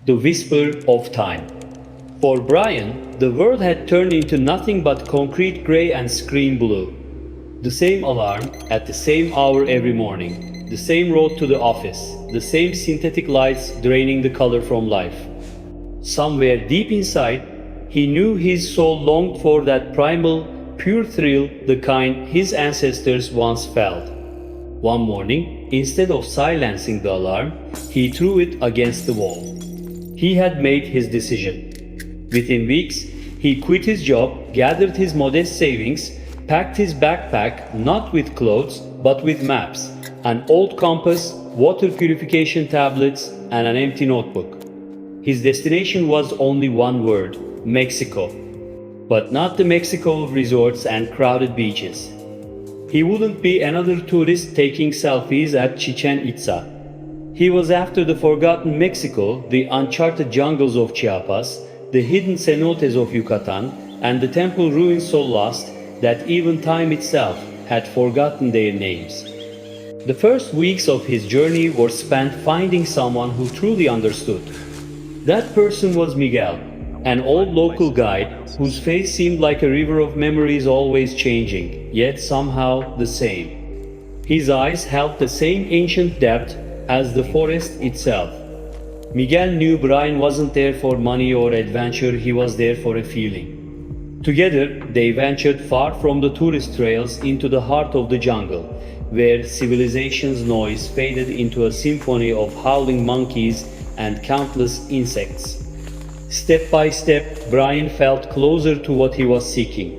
The whisper of time. For Bryan, the world had turned into nothing but concrete gray and screen blue. The same alarm at the same hour every morning, the same road to the office, the same synthetic lights draining the color from life. Somewhere deep inside, he knew his soul longed for that primal, pure thrill, the kind his ancestors once felt. One morning, instead of silencing the alarm, he threw it against the wall. He had made his decision. Within weeks, he quit his job, gathered his modest savings, packed his backpack not with clothes but with maps, an old compass, water purification tablets, and an empty notebook. His destination was only one word: Mexico. But not the Mexico of resorts and crowded beaches. He wouldn't be another tourist taking selfies at Chichen Itza. He was after the forgotten Mexico, the uncharted jungles of Chiapas, the hidden cenotes of Yucatan, and the temple ruins so lost that even time itself had forgotten their names. The first weeks of his journey were spent finding someone who truly understood. That person was Miguel, an old local guide whose face seemed like a river of memories always changing, yet somehow the same. His eyes held the same ancient depth as the forest itself. Miguel knew Bryan wasn't there for money or adventure, he was there for a feeling. Together, they ventured far from the tourist trails into the heart of the jungle, where civilization's noise faded into a symphony of howling monkeys and countless insects. Step by step, Bryan felt closer to what he was seeking.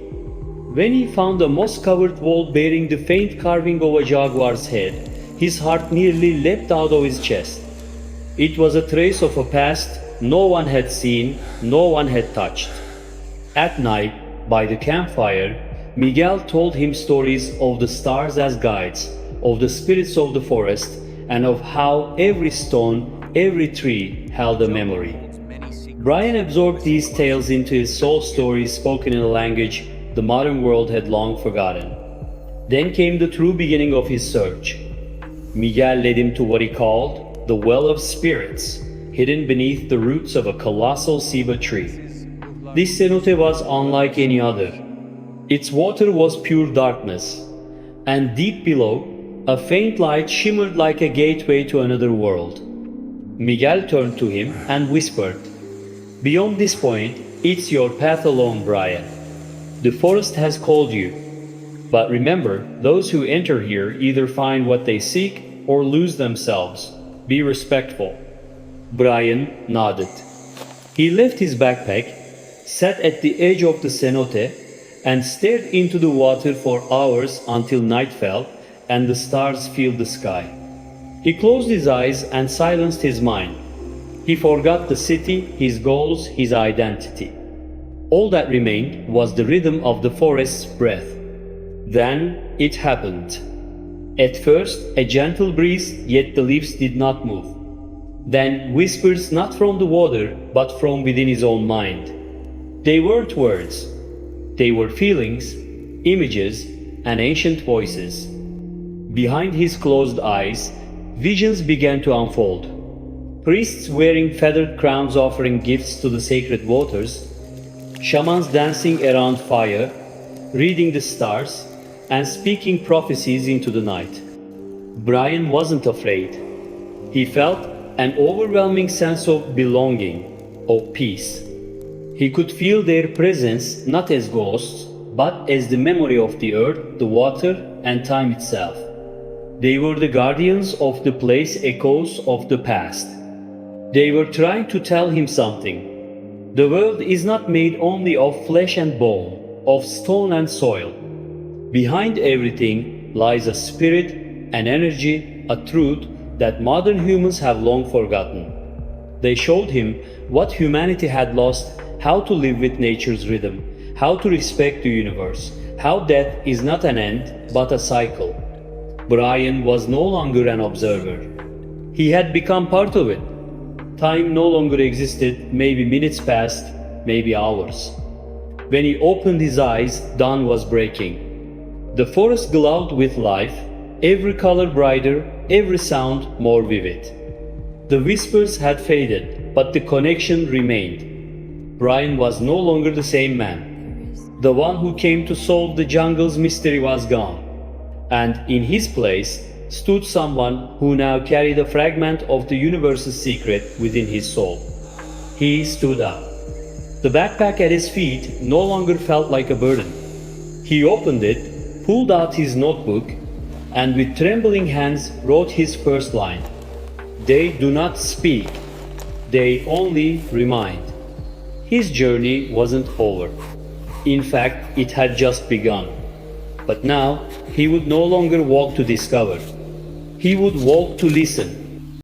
When he found a moss-covered wall bearing the faint carving of a jaguar's head, his heart nearly leapt out of his chest. It was a trace of a past no one had seen, no one had touched. At night, by the campfire, Miguel told him stories of the stars as guides, of the spirits of the forest, and of how every stone, every tree held a memory. Bryan absorbed these tales into his soul stories spoken in a language the modern world had long forgotten. Then came the true beginning of his search. Miguel led him to what he called the Well of Spirits, hidden beneath the roots of a colossal ceiba tree. This cenote was unlike any other. Its water was pure darkness, and deep below, a faint light shimmered like a gateway to another world. Miguel turned to him and whispered, "Beyond this point, it's your path alone, Bryan. The forest has called you. But remember, those who enter here either find what they seek or lose themselves. Be respectful." Bryan nodded. He left his backpack, sat at the edge of the cenote, and stared into the water for hours until night fell and the stars filled the sky. He closed his eyes and silenced his mind. He forgot the city, his goals, his identity. All that remained was the rhythm of the forest's breath. Then it happened. At first, a gentle breeze, yet the leaves did not move. Then whispers not from the water, but from within his own mind. They weren't words. They were feelings, images, and ancient voices. Behind his closed eyes, visions began to unfold. Priests wearing feathered crowns offering gifts to the sacred waters, shamans dancing around fire, reading the stars, and speaking prophecies into the night. Bryan wasn't afraid. He felt an overwhelming sense of belonging, of peace. He could feel their presence not as ghosts, but as the memory of the earth, the water, and time itself. They were the guardians of the place, echoes of the past. They were trying to tell him something. The world is not made only of flesh and bone, of stone and soil. Behind everything lies a spirit, an energy, a truth that modern humans have long forgotten. They showed him what humanity had lost, how to live with nature's rhythm, how to respect the universe, how death is not an end but a cycle. Bryan was no longer an observer. He had become part of it. Time no longer existed, maybe minutes passed, maybe hours. When he opened his eyes, dawn was breaking. The forest glowed with life, every color brighter, every sound more vivid. The whispers had faded. but the connection remained. Bryan was no longer the same man. The one who came to solve the jungle's mystery was gone, and in his place stood someone who now carried a fragment of the universe's secret within his soul. He stood up. The backpack at his feet no longer felt like a burden. He opened it, pulled out his notebook, and with trembling hands wrote his first line. They do not speak, they only remind. His journey wasn't over. In fact, it had just begun. But now, he would no longer walk to discover. He would walk to listen.